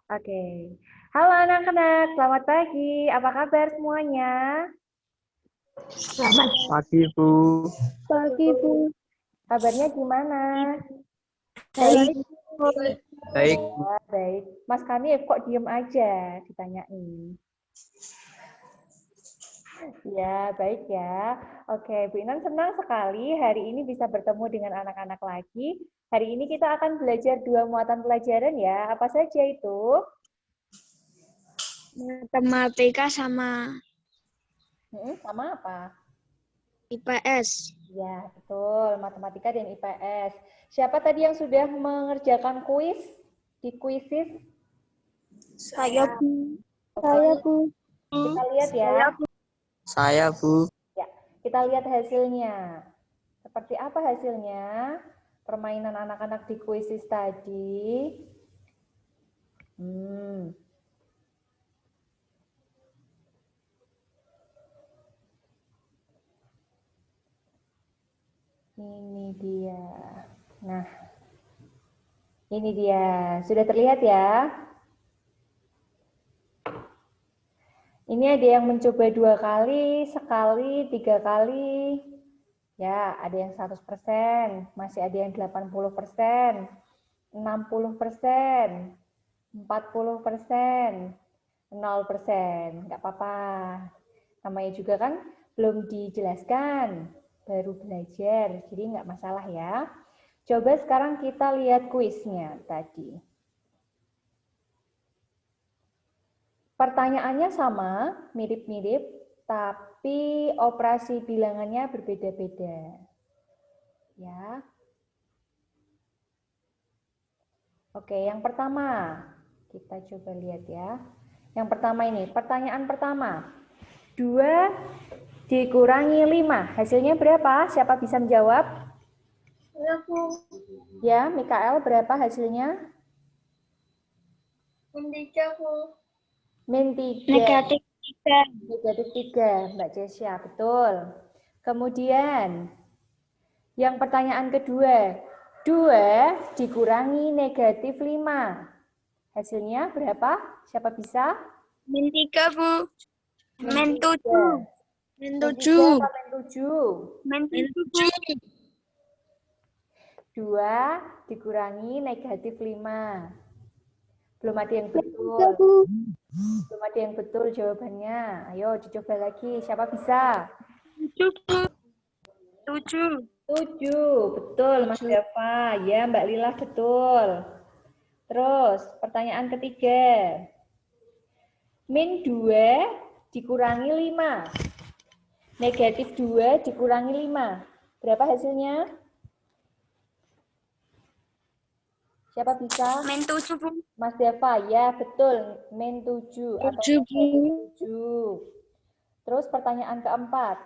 Oke. Halo anak-anak, selamat pagi. Apa kabar semuanya? Selamat Pagi, Bu. pagi, Bu. Kabarnya gimana? Baik. Baik, Bu. Ya, baik. Mas kami kok diem aja ditanyain. Ya, baik ya. Oke, Bu Inan senang sekali hari ini bisa bertemu dengan anak-anak lagi. Hari ini kita akan belajar 2 muatan pelajaran ya. Apa saja itu? Matematika sama Sama apa? IPS. Ya, betul. Matematika dan IPS. Siapa tadi yang sudah mengerjakan kuis di kuisis? Saya, Bu. Oke, Bu. kita lihat ya. Saya, Bu. Ya, kita lihat hasilnya. Seperti apa hasilnya? Permainan anak-anak di kuisis tadi. Ini dia. Nah, ini dia. Sudah terlihat ya? Ini ada yang mencoba 2 kali, sekali, 3 kali. Ya, ada yang 100%, masih ada yang 80%, 60%, 40%, 0%. Nggak apa-apa. Namanya juga kan belum dijelaskan, baru belajar, jadi nggak masalah ya. Coba sekarang kita lihat kuisnya tadi. Pertanyaannya sama, mirip-mirip, tapi operasi bilangannya berbeda-beda. Ya. Oke, yang pertama. Kita coba lihat ya. Yang pertama ini, pertanyaan pertama. 2 dikurangi 5, hasilnya berapa? Siapa bisa menjawab? Saya, Bu. Ya, Mikael, berapa hasilnya? Matematika, Bu. Min 3. Negatif 3. Negatif 3, Mbak Jesya, betul. Kemudian, yang pertanyaan kedua, 2 dikurangi negatif 5. Hasilnya berapa? Siapa bisa? Min 3, Bu. Min 7. Min Min 7. 3 apa min 7? Min 7. 2 dikurangi negatif 5. Belum ada yang betul. Belum ada yang betul jawabannya. Ayo dicoba lagi. Siapa bisa? 7, Bu. 7. 7. Betul, Mas Dava. Ya, Mbak Lila betul. Terus, pertanyaan ketiga. Min 2 dikurangi 5. Negatif 2 dikurangi 5. Berapa hasilnya? Siapa bisa? Min 7, Bu. Mas Dava, ya betul. Min 7 atau 7, Bu. negatif 7. Terus pertanyaan keempat.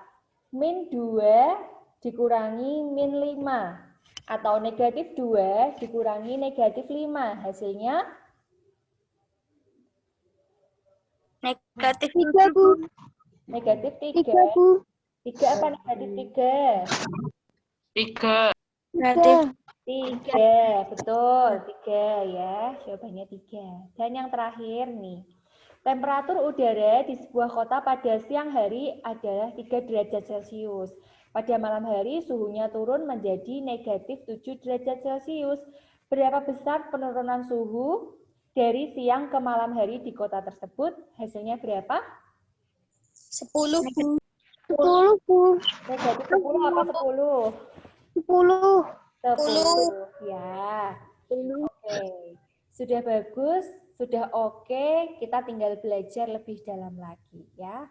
Min 2 dikurangi min 5. Atau negatif 2 dikurangi negatif 5. Hasilnya? Negatif 3, Bu. Negatif 3. 3, Bu. 3 apa negatif 3? 3. Negatif 3, betul. 3 ya, jawabannya 3. Dan yang terakhir nih, temperatur udara di sebuah kota pada siang hari adalah 3 derajat Celcius. Pada malam hari suhunya turun menjadi negatif 7 derajat Celcius. Berapa besar penurunan suhu dari siang ke malam hari di kota tersebut? Hasilnya berapa? 10, Bu. 10, Bu. Negatif 10 apa 10? 10. 10. Ya. Oke. Sudah bagus, sudah oke, kita tinggal belajar lebih dalam lagi ya.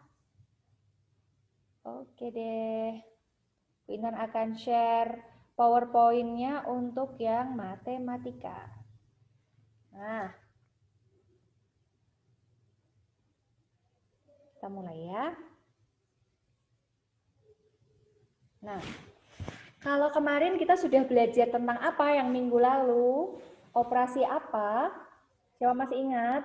Oke deh. Bu Inan akan share PowerPoint-nya untuk yang matematika. Nah, kita mulai ya. Nah, kalau kemarin kita sudah belajar tentang apa yang minggu lalu? Operasi apa? Siapa masih ingat?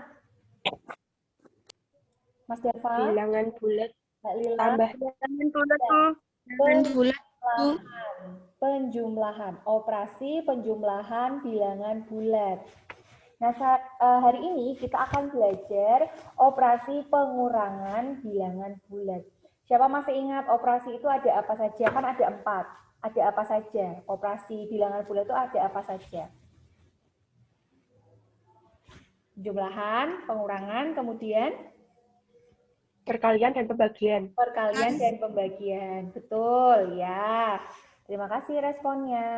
Mas Dava? Bilangan bulat Mbak Lila? tambah bilangan bulat, Bu. Bilangan bulat, Bu. Penjumlahan. Operasi penjumlahan bilangan bulat. Nah, hari ini kita akan belajar operasi pengurangan bilangan bulat. Siapa masih ingat operasi itu ada apa saja? Kan ada 4. Ada apa saja? Operasi bilangan bulat itu ada apa saja? Jumlahan, pengurangan, kemudian Perkalian dan pembagian. perkalian dan pembagian. Betul, ya. Terima kasih responnya.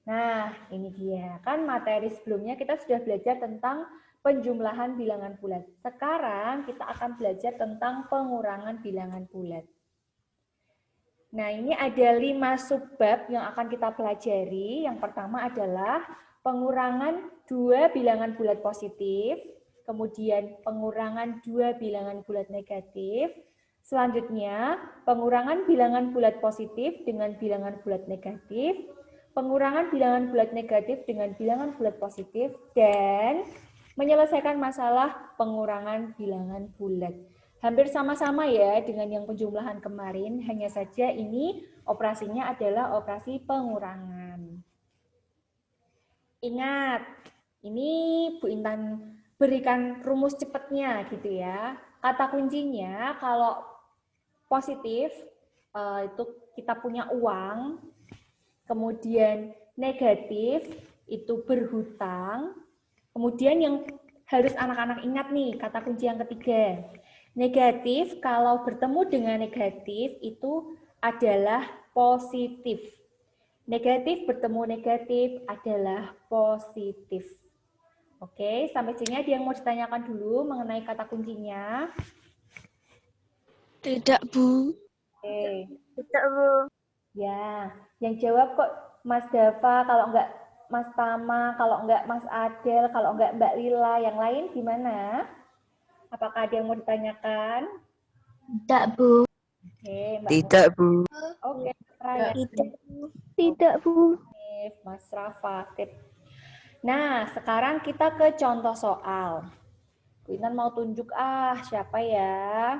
Nah, ini dia. Kan materi sebelumnya kita sudah belajar tentang penjumlahan bilangan bulat. Sekarang kita akan belajar tentang pengurangan bilangan bulat. Nah, ini ada 5 subbab yang akan kita pelajari. Yang pertama adalah pengurangan 2 bilangan bulat positif, kemudian pengurangan 2 bilangan bulat negatif, selanjutnya pengurangan bilangan bulat positif dengan bilangan bulat negatif, pengurangan bilangan bulat negatif dengan bilangan bulat positif, dan menyelesaikan masalah pengurangan bilangan bulat. Hampir sama-sama ya dengan yang penjumlahan kemarin, hanya saja ini operasinya adalah operasi pengurangan. Ingat, ini Bu Intan berikan rumus cepatnya gitu ya. Kata kuncinya kalau positif itu kita punya uang, kemudian negatif itu berhutang, kemudian yang harus anak-anak ingat nih kata kunci yang ketiga. Negatif kalau bertemu dengan negatif itu adalah positif. Negatif bertemu negatif adalah positif. Oke, sampai sini ada yang mau ditanyakan dulu mengenai kata kuncinya? Tidak, Bu. Oke. Tidak, Bu. Ya, yang jawab kok Mas Dava, kalau enggak Mas Tama, kalau enggak Mas Adel, kalau enggak Mbak Lila, yang lain gimana? Apakah ada yang mau ditanyakan? Tidak, Bu. Oke, Mbak. Tidak, Bu. Oke, Raya. Tidak, Bu. Mas Rafa. Tip. Nah, sekarang kita ke contoh soal. Bu Intan mau tunjuk siapa ya?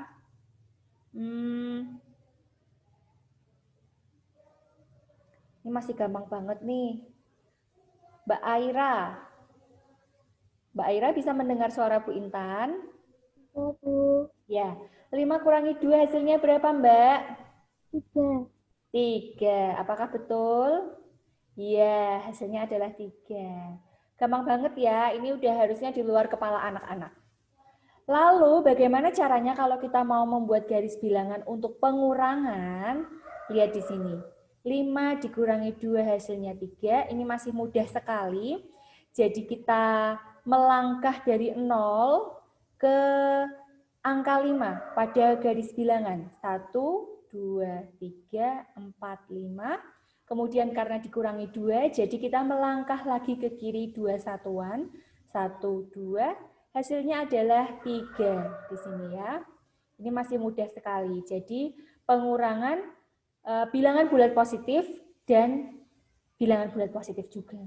Ini masih gampang banget nih. Mbak Aira. Mbak Aira bisa mendengar suara Bu Intan? Oh, Bu. Ya. 5 kurangi 2 hasilnya berapa, Mbak? 3. 3. Apakah betul? Iya, hasilnya adalah 3. Gampang banget ya, ini udah harusnya di luar kepala anak-anak. Lalu bagaimana caranya kalau kita mau membuat garis bilangan untuk pengurangan? Lihat di sini. 5 dikurangi 2 hasilnya 3, ini masih mudah sekali. Jadi kita melangkah dari 0 ke angka 5 pada garis bilangan. 1, 2, 3, 4, 5. Kemudian karena dikurangi 2, jadi kita melangkah lagi ke kiri 2 satuan. 1, 2, hasilnya adalah 3 di sini ya. Ini masih mudah sekali. Jadi pengurangan bilangan bulat positif dan bilangan bulat positif juga.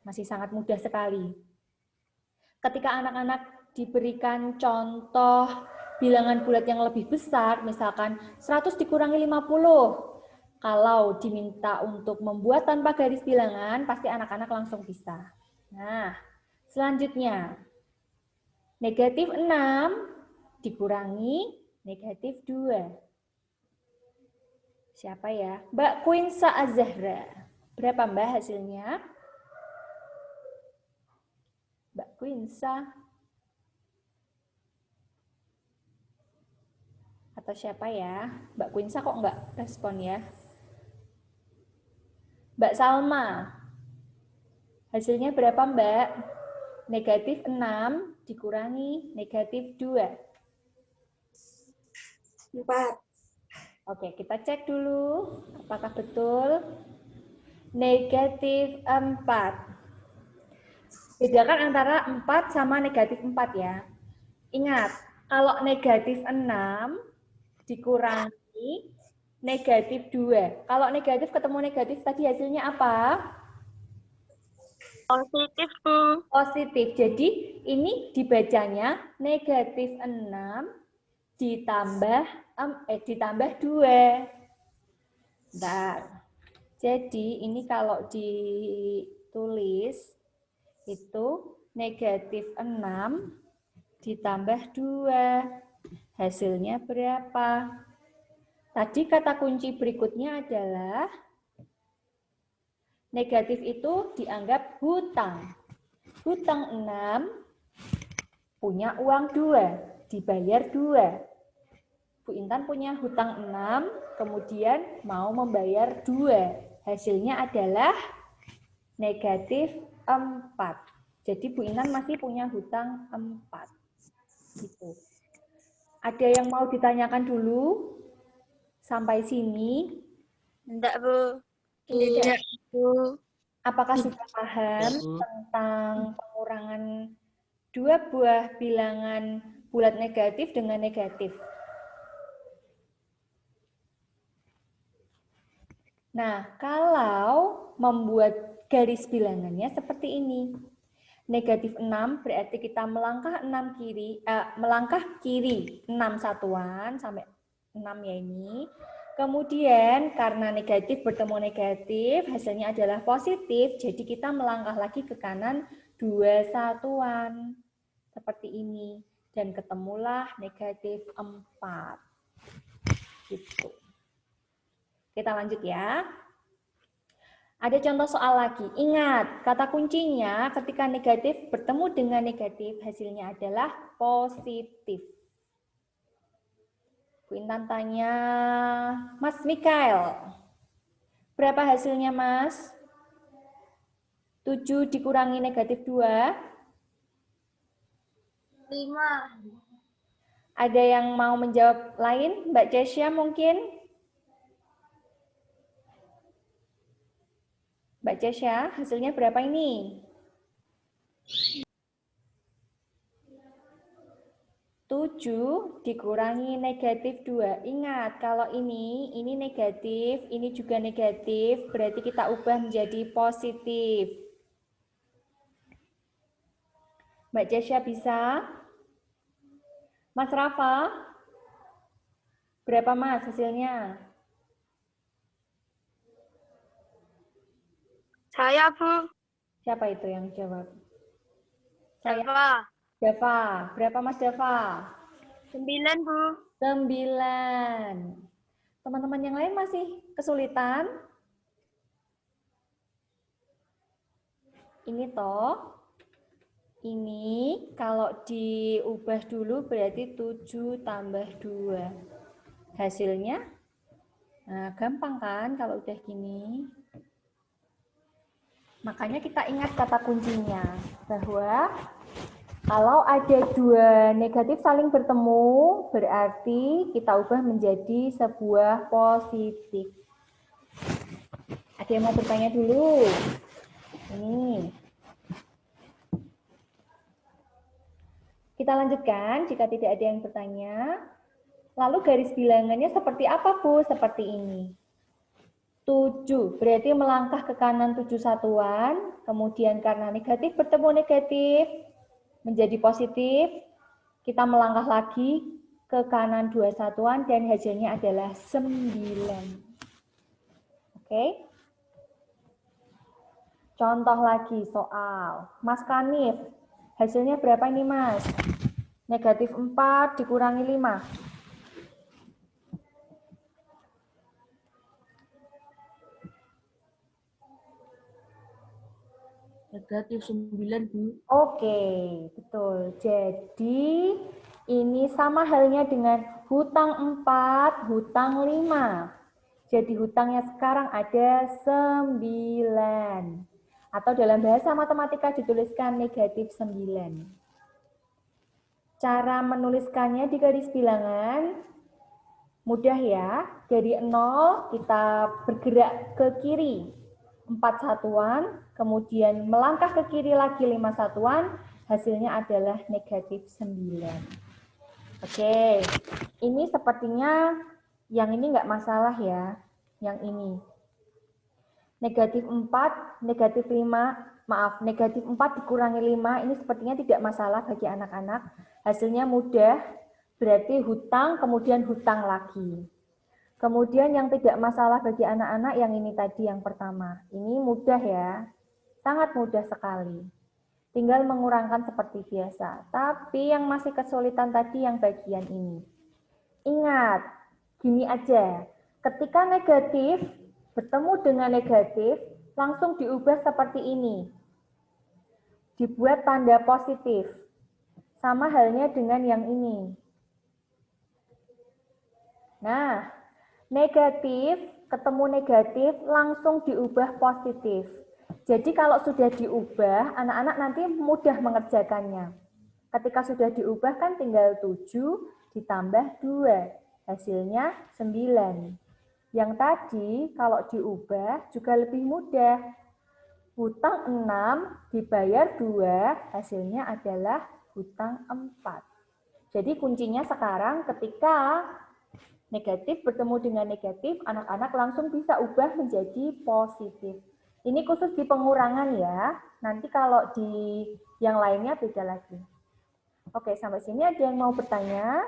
Masih sangat mudah sekali. Ketika anak-anak diberikan contoh bilangan bulat yang lebih besar, misalkan 100 dikurangi 50, kalau diminta untuk membuat tanpa garis bilangan, pasti anak-anak langsung bisa. Nah, selanjutnya, negatif 6 dikurangi negatif 2. Siapa ya? Mbak Quinsa Azahra. Berapa Mbak hasilnya? Mbak Quinsa. Atau siapa ya? Mbak Quinsa kok enggak respon ya? Mbak Salma. Hasilnya berapa Mbak? Negatif 6 dikurangi negatif 2. 4. Oke, kita cek dulu apakah betul. Negatif 4. Bedakan antara 4 sama negatif 4 ya. Ingat, kalau negatif 6 dikurangi negatif 2. Kalau negatif ketemu negatif tadi hasilnya apa? Positif, Bu. Positif. Jadi ini dibacanya negatif 6 ditambah 2. Bentar. Jadi ini kalau ditulis itu Negatif 6 ditambah 2. Hasilnya berapa? Tadi kata kunci berikutnya adalah negatif itu dianggap hutang. Hutang 6, punya uang 2, dibayar 2. Bu Intan punya hutang 6, kemudian mau membayar 2. Hasilnya adalah negatif 4. Jadi Bu Intan masih punya hutang 4. Gitu. Ada yang mau ditanyakan dulu? Sampai sini? Enggak, Bu. Tidak. Bu. Apakah sudah paham tentang pengurangan dua buah bilangan bulat negatif dengan negatif? Nah, kalau membuat garis bilangannya seperti ini. Negatif 6 berarti kita melangkah kiri 6 satuan sampai 6 ya ini. Kemudian karena negatif bertemu negatif, hasilnya adalah positif, jadi kita melangkah lagi ke kanan 2 satuan. Seperti ini. Dan ketemulah negatif 4. Gitu. Kita lanjut ya. Ada contoh soal lagi. Ingat, kata kuncinya ketika negatif bertemu dengan negatif, hasilnya adalah positif. Bu Intan tanya, Mas Mikael, berapa hasilnya Mas? 7 dikurangi negatif 2? 5. Ada yang mau menjawab lain? Mbak Jessia mungkin? Mbak Jessia, hasilnya berapa ini? 7 dikurangi negatif 2. Ingat, kalau ini negatif, ini juga negatif, berarti kita ubah menjadi positif. Mbak Jessia bisa? Mas Rafa? Berapa Mas hasilnya? Saya, Bu. Siapa itu yang jawab? Saya. Dava. Berapa Mas Dava? 9, Bu. 9. Teman-teman yang lain masih kesulitan? Ini toh. Ini kalau diubah dulu berarti 7 tambah 2. Hasilnya, nah gampang kan kalau udah gini. Makanya kita ingat kata kuncinya, bahwa kalau ada 2 negatif saling bertemu, berarti kita ubah menjadi sebuah positif. Ada yang mau bertanya dulu? Ini. Kita lanjutkan jika tidak ada yang bertanya. Lalu garis bilangannya seperti apa, Bu? Seperti ini. 7, berarti melangkah ke kanan 7 satuan, kemudian karena negatif bertemu negatif, menjadi positif, kita melangkah lagi ke kanan 2 satuan, dan hasilnya adalah 9. Oke? Contoh lagi soal. Mas Kanif, hasilnya berapa ini, Mas? Negatif 4 dikurangi 5. Negatif 9, Bu. Oke, betul. Jadi, ini sama halnya dengan hutang 4, hutang 5. Jadi, hutangnya sekarang ada 9. Atau dalam bahasa matematika dituliskan negatif 9. Cara menuliskannya di garis bilangan mudah ya. Dari 0 kita bergerak ke kiri 4 satuan, kemudian melangkah ke kiri lagi 5 satuan, hasilnya adalah negatif 9. Oke, ini sepertinya yang ini nggak masalah ya, yang ini. Negatif 4, negatif 5, maaf, negatif 4 dikurangi 5, ini sepertinya tidak masalah bagi anak-anak. Hasilnya mudah, berarti hutang, kemudian hutang lagi. Kemudian yang tidak masalah bagi anak-anak yang ini tadi yang pertama. Ini mudah ya, sangat mudah sekali. Tinggal mengurangkan seperti biasa. Tapi yang masih kesulitan tadi yang bagian ini. Ingat, gini aja. Ketika negatif bertemu dengan negatif, langsung diubah seperti ini. Dibuat tanda positif. Sama halnya dengan yang ini. Nah, negatif ketemu negatif langsung diubah positif. Jadi kalau sudah diubah, anak-anak nanti mudah mengerjakannya. Ketika sudah diubah kan tinggal 7 ditambah 2. Hasilnya 9. Yang tadi kalau diubah juga lebih mudah. Hutang 6 dibayar 2, hasilnya adalah hutang 4. Jadi kuncinya sekarang ketika negatif bertemu dengan negatif, anak-anak langsung bisa ubah menjadi positif. Ini khusus di pengurangan ya. Nanti kalau di yang lainnya beda lagi. Oke, sampai sini ada yang mau bertanya?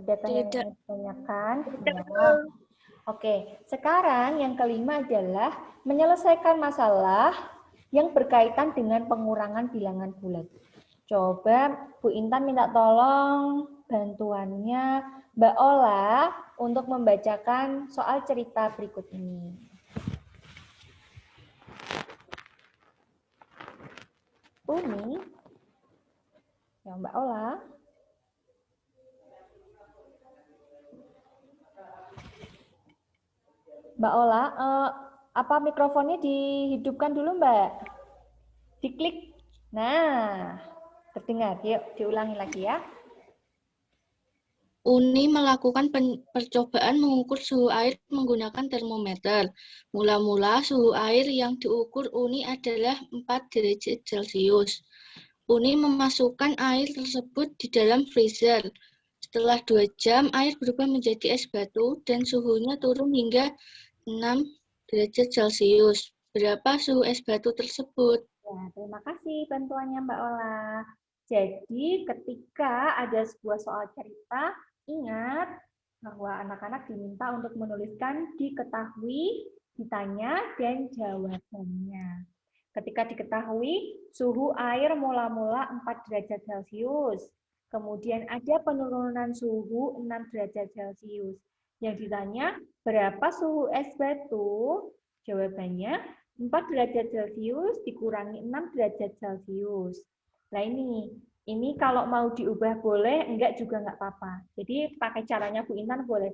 Adakah yang Tidak. mau ditanyakan? Ya. Oke, sekarang yang kelima adalah menyelesaikan masalah yang berkaitan dengan pengurangan bilangan bulat. Coba Bu Intan minta tolong bantuannya Mbak Ola untuk membacakan soal cerita berikut ini. Uni, ya Mbak Ola. Mbak Ola, apa mikrofonnya dihidupkan dulu Mbak? Diklik. Nah, terdengar. Yuk, diulangi lagi ya. Uni melakukan percobaan mengukur suhu air menggunakan termometer. Mula-mula suhu air yang diukur Uni adalah 4 derajat Celcius. Uni memasukkan air tersebut di dalam freezer. Setelah 2 jam, air berubah menjadi es batu dan suhunya turun hingga 6 derajat Celcius. Berapa suhu es batu tersebut? Ya, terima kasih bantuannya Mbak Ola. Jadi ketika ada sebuah soal cerita, ingat bahwa anak-anak diminta untuk menuliskan diketahui, ditanya, dan jawabannya. Ketika diketahui, suhu air mula-mula 4 derajat Celcius. Kemudian ada penurunan suhu 6 derajat Celcius. Yang ditanya, berapa suhu es batu? Jawabannya, 4 derajat Celcius dikurangi 6 derajat Celcius. Nah ini kalau mau diubah boleh, enggak juga enggak apa-apa. Jadi pakai caranya Bu Intan boleh.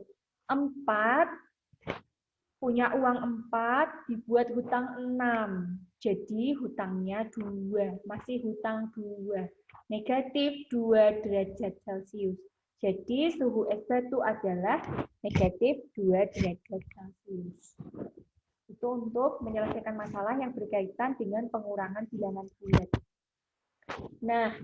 4, punya uang 4, dibuat hutang 6. Jadi hutangnya 2, masih hutang 2. Negatif 2 derajat Celcius. Jadi suhu es batu adalah negatif 2 derajat Celcius. Itu untuk menyelesaikan masalah yang berkaitan dengan pengurangan bilangan bulat. Nah,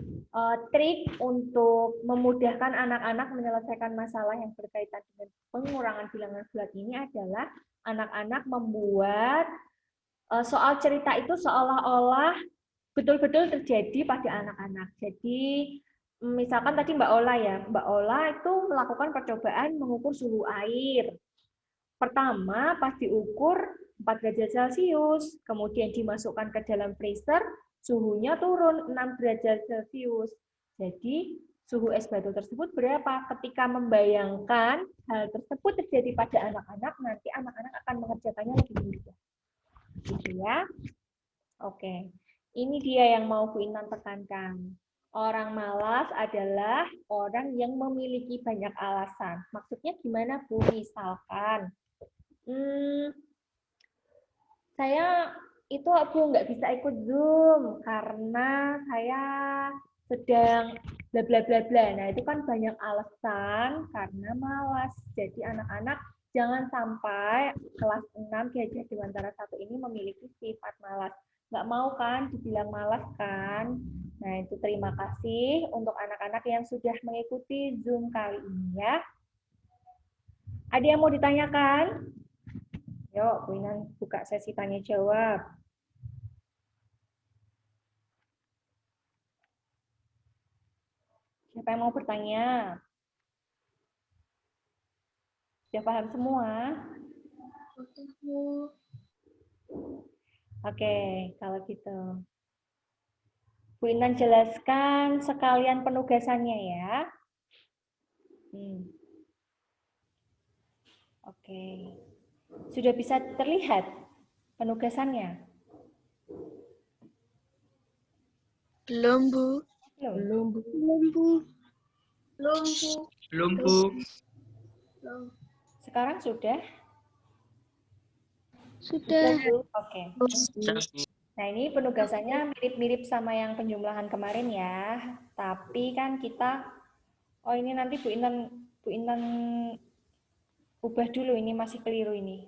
trik untuk memudahkan anak-anak menyelesaikan masalah yang berkaitan dengan pengurangan bilangan bulat ini adalah anak-anak membuat soal cerita itu seolah-olah betul-betul terjadi pada anak-anak. Jadi, misalkan tadi Mbak Ola ya, Mbak Ola itu melakukan percobaan mengukur suhu air. Pertama, pas diukur 4 derajat Celcius, kemudian dimasukkan ke dalam freezer, suhunya turun 6 derajat Celcius. Jadi, suhu es batu tersebut berapa? Ketika membayangkan hal tersebut terjadi pada anak-anak, nanti anak-anak akan mengerjakannya lebih mudah. Gitu ya. Oke. Ini dia yang mau Bu Intan tekankan. Orang malas adalah orang yang memiliki banyak alasan. Maksudnya gimana, Bu? Misalkan, saya itu aku nggak bisa ikut Zoom karena saya sedang bla bla bla bla. Nah, itu kan banyak alasan karena malas. Jadi anak-anak jangan sampai kelas 6 Gajah Dewantara 1 ini memiliki sifat malas. Nggak mau kan dibilang malas kan? Nah, itu terima kasih untuk anak-anak yang sudah mengikuti Zoom kali ini ya. Ada yang mau ditanyakan? Yuk, Bu Inan buka sesi tanya jawab. Siapa yang mau bertanya? Sudah paham semua? Oke, kalau gitu. Bu Intan jelaskan sekalian penugasannya ya. Oke. Sudah bisa terlihat penugasannya? Belum, Bu. Belum. Belum, Bu. Belum, Bu. Belum, Bu. Sekarang sudah? Sudah. Oke. Sudah, Bu. Nah, ini penugasannya mirip-mirip sama yang penjumlahan kemarin ya. Tapi kan kita, oh ini nanti Bu Intan ubah dulu, ini masih keliru ini.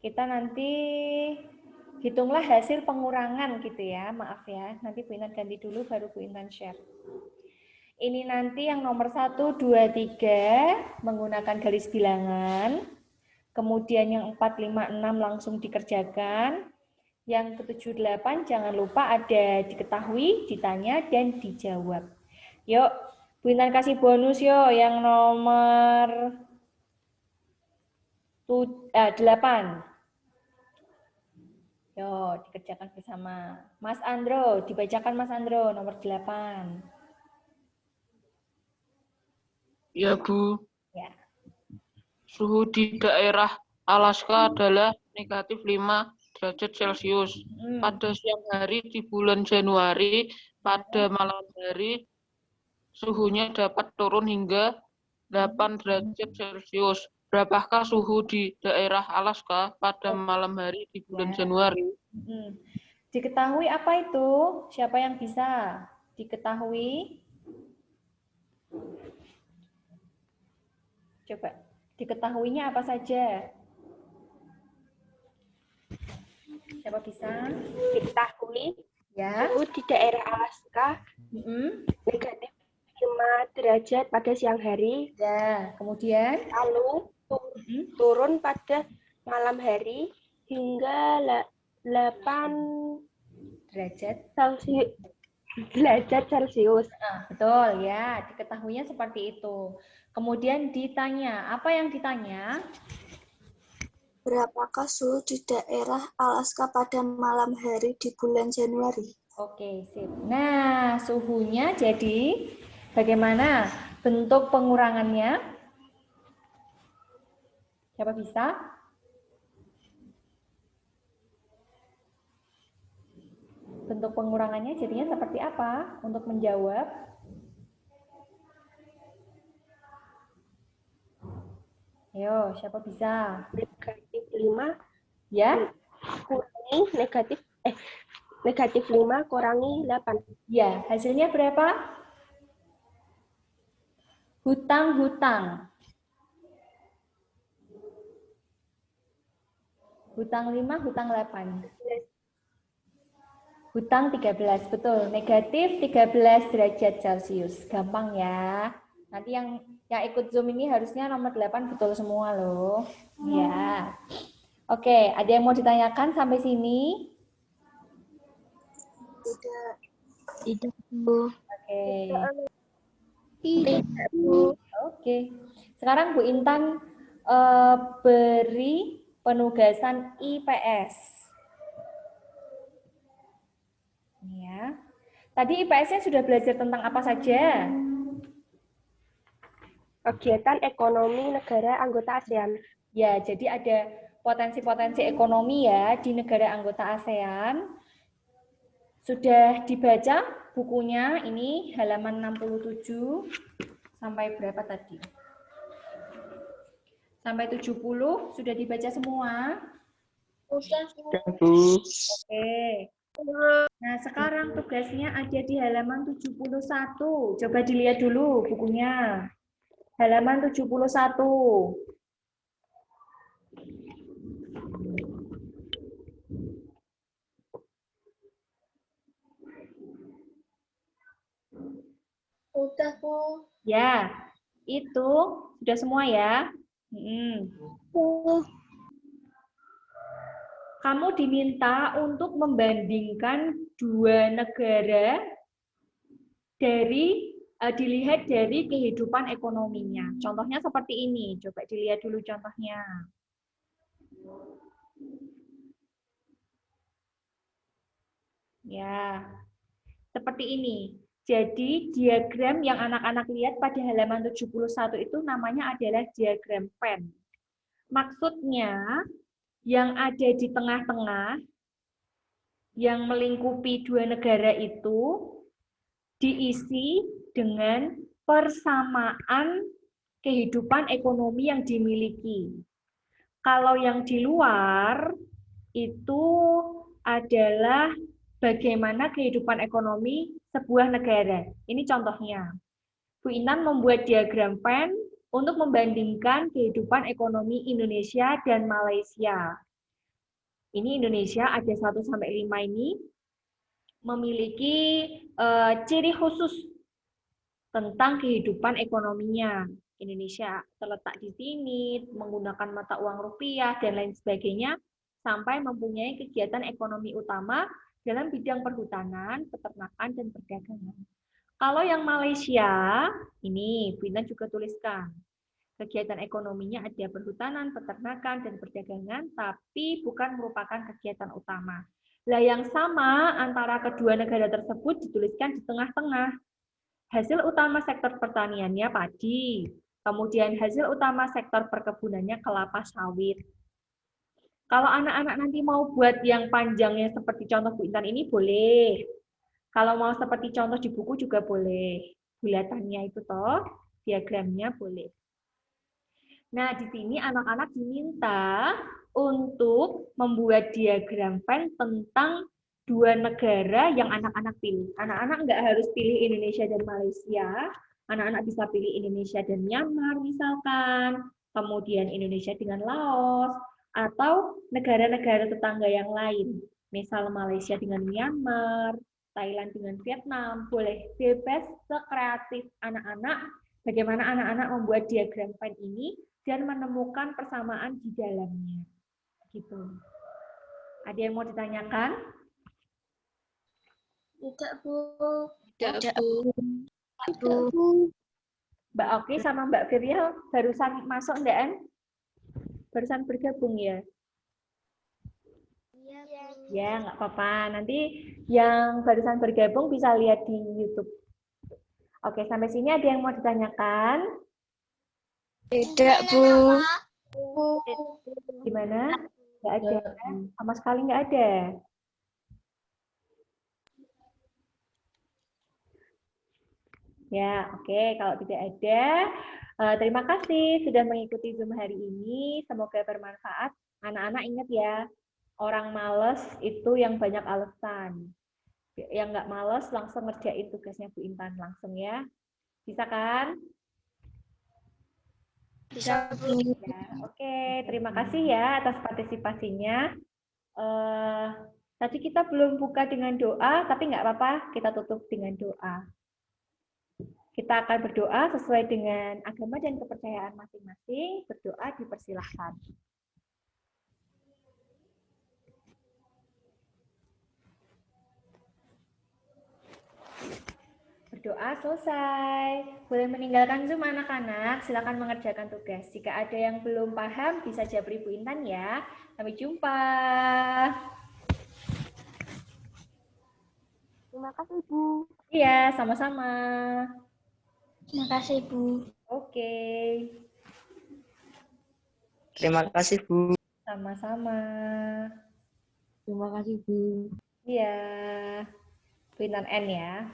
Kita nanti hitunglah hasil pengurangan gitu ya, maaf ya. Nanti Bu Intan ganti dulu, baru Bu Intan share. Ini nanti yang nomor 1, 2, 3 menggunakan garis bilangan. Kemudian yang 4, 5, 6 langsung dikerjakan. Yang ke-7, 8 jangan lupa ada diketahui, ditanya, dan dijawab. Yuk, Bu Intan kasih bonus yuk yang nomor 8. Yuk, dikerjakan bersama. Mas Andro, dibacakan Mas Andro, nomor 8. Ya, Bu. Ya. Suhu di daerah Alaska adalah negatif 5 derajat Celcius. Pada siang hari di bulan Januari, pada malam hari, suhunya dapat turun hingga 8 derajat Celcius. Berapakah suhu di daerah Alaska pada malam hari di bulan Januari? Diketahui apa itu? Siapa yang bisa diketahui? Coba, diketahuinya apa saja? Siapa bisa? Diketahui Ya. suhu di daerah Alaska negatif 5 derajat pada siang hari, Ya, kemudian lalu turun pada malam hari hingga 8 derajat Celcius. Nah, betul ya, diketahuinya seperti itu. Kemudian ditanya, apa yang ditanya? Berapakah suhu di daerah Alaska pada malam hari di bulan Januari? Oke, sip. Nah, suhunya jadi bagaimana bentuk pengurangannya? Siapa bisa? Bentuk pengurangannya jadinya seperti apa untuk menjawab? Ayo, siapa bisa? Negatif 5 Ya? kurangi negatif 5 kurangi 8. Ya, hasilnya berapa? Hutang-hutang. Hutang 5, hutang 8. Hutang 13, betul. Negatif 13 derajat Celcius. Gampang ya. Nanti yang ikut Zoom ini harusnya nomor 8 betul semua loh. Ya. Oke, ada yang mau ditanyakan sampai sini? Tidak. Tidak, Bu. Oke. Tidak, Bu. Oke. Sekarang Bu Intan beri penugasan IPS. Ya. Tadi IPS-nya sudah belajar tentang apa saja? Kegiatan ekonomi negara anggota ASEAN. Ya, jadi ada potensi-potensi ekonomi ya di negara anggota ASEAN. Sudah dibaca bukunya, ini halaman 67 sampai berapa tadi? Sampai 70 sudah dibaca semua? Sudah, Bu. Oke. Nah, sekarang tugasnya ada di halaman 71. Coba dilihat dulu bukunya. Halaman 71. Udah, Bu. Ya, itu sudah semua ya. Kamu diminta untuk membandingkan dua negara dilihat dari kehidupan ekonominya. Contohnya seperti ini. Coba dilihat dulu contohnya. Ya, seperti ini. Jadi diagram yang anak-anak lihat pada halaman 71 itu namanya adalah diagram Venn. Maksudnya yang ada di tengah-tengah yang melingkupi dua negara itu diisi dengan persamaan kehidupan ekonomi yang dimiliki. Kalau yang di luar itu adalah bagaimana kehidupan ekonomi sebuah negara. Ini contohnya. Bu Intan membuat diagram Venn untuk membandingkan kehidupan ekonomi Indonesia dan Malaysia. Ini Indonesia ada 1 sampai 5 ini memiliki ciri khusus tentang kehidupan ekonominya. Indonesia terletak di sini, menggunakan mata uang rupiah, dan lain sebagainya, sampai mempunyai kegiatan ekonomi utama dalam bidang perhutanan, peternakan, dan perdagangan. Kalau yang Malaysia, ini Bu Intan juga tuliskan. Kegiatan ekonominya ada perhutanan, peternakan, dan perdagangan, tapi bukan merupakan kegiatan utama. Lah yang sama antara kedua negara tersebut dituliskan di tengah-tengah. Hasil utama sektor pertaniannya padi, kemudian hasil utama sektor perkebunannya kelapa sawit. Kalau anak-anak nanti mau buat yang panjangnya seperti contoh Bu Intan ini boleh. Kalau mau seperti contoh di buku juga boleh. Bulatannya itu toh, diagramnya boleh. Nah, di sini anak-anak diminta untuk membuat diagram Venn tentang dua negara yang anak-anak pilih. Anak-anak nggak harus pilih Indonesia dan Malaysia. Anak-anak bisa pilih Indonesia dan Myanmar misalkan, kemudian Indonesia dengan Laos, atau negara-negara tetangga yang lain. Misal Malaysia dengan Myanmar, Thailand dengan Vietnam, boleh bebas sekreatif anak-anak. Bagaimana anak-anak membuat diagram Venn ini dan menemukan persamaan di dalamnya. Gitu. Ada yang mau ditanyakan? Tidak, Bu. Tidak, Bu. Mbak Oki sama Mbak Firya barusan masuk enggak, An? Barusan bergabung ya? Ya, nggak apa-apa. Nanti yang barusan bergabung bisa lihat di YouTube. Oke, sampai sini ada yang mau ditanyakan? Tidak, Bu. Gimana? Nggak ada. Sama sekali nggak ada. Ya, oke. Kalau tidak ada, terima kasih sudah mengikuti Zoom hari ini. Semoga bermanfaat. Anak-anak ingat ya, orang males itu yang banyak alasan. Yang nggak males langsung ngerjain tugasnya Bu Intan langsung ya. Bisa kan? Bisa, Bu. Ya, oke. Terima kasih ya atas partisipasinya. Tadi kita belum buka dengan doa, tapi nggak apa-apa, kita tutup dengan doa. Kita akan berdoa sesuai dengan agama dan kepercayaan masing-masing. Berdoa dipersilahkan. Berdoa selesai. Boleh meninggalkan Zoom anak-anak. Silakan mengerjakan tugas. Jika ada yang belum paham, bisa japri Bu Intan ya. Sampai jumpa. Terima kasih, Bu. Iya, sama-sama. Terima kasih, Bu. Oke. Terima kasih, Bu. Sama-sama. Terima kasih, Bu. Iya. Bu Intan N ya.